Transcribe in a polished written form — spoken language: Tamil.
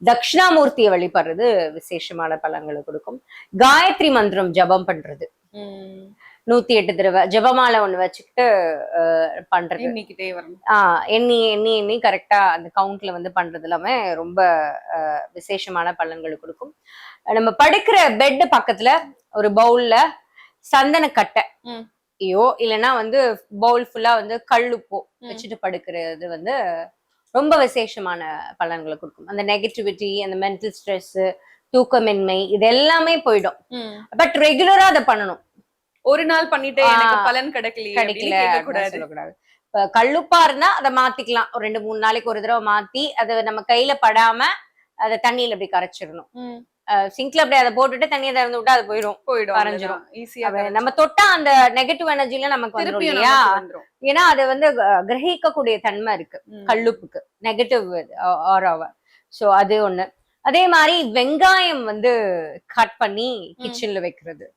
தட்சிணாமூர்த்தியை வழிபடுறது விசேஷமான பலன்களை கொடுக்கும். காயத்ரி மந்திரம் ஜபம் பண்றது, 108 தடவை ஜபமாலை ஒண்ணு வச்சுக்கிட்டு பண்றது, எண்ணி எண்ணி எண்ணி கரெக்டா அந்த கவுண்ட்ல வந்து பண்றது எல்லாமே ரொம்ப விசேஷமான பலன்களை கொடுக்கும். நம்ம படுக்கிற பெட் பக்கத்துல ஒரு பவுல்ல சந்தன கட்டை ஐயோ இல்லைன்னா வந்து பவுல் ஃபுல்லா வந்து கல்லுப்போ வச்சுட்டு படுக்கிறது வந்து ரொம்ப விசேஷமான பலன்களை கொடுக்கும். அந்த நெகட்டிவிட்டி, அந்த மென்டல் ஸ்ட்ரெஸ், தூக்கமின்மை இது எல்லாமே போயிடும். பட் ரெகுலரா அதை பண்ணணும். ஒரு நாள் பண்ணிட்டு எனக்கு பலன் கிடைக்கல சொல்லக்கூடாது. இப்ப கல்லுப்பா இருந்தா அதை மாத்திக்கலாம். ஒரு 2-3 நாளைக்கு ஒரு தடவை மாத்தி அதை நம்ம கையில படாம அதை தண்ணியில அப்படி கரைச்சிடணும். சிங்க்ல அப்படி அதை போட்டுட்டு தண்ணியை திறந்து விட்டா அது போயிடும் கரைஞ்சிரும். நம்ம தொட்டா அந்த நெகட்டிவ் எனர்ஜில நமக்கு வந்துடும் இல்லையா? ஏன்னா அது வந்து கிரகிக்கக்கூடிய தன்மை இருக்கு கல்லுப்புக்கு, நெகட்டிவ் ஆராவ. சோ அது ஒண்ணு. அதே மாதிரி வெங்காயம் வந்து கட் பண்ணி கிச்சன்ல வைக்கிறது,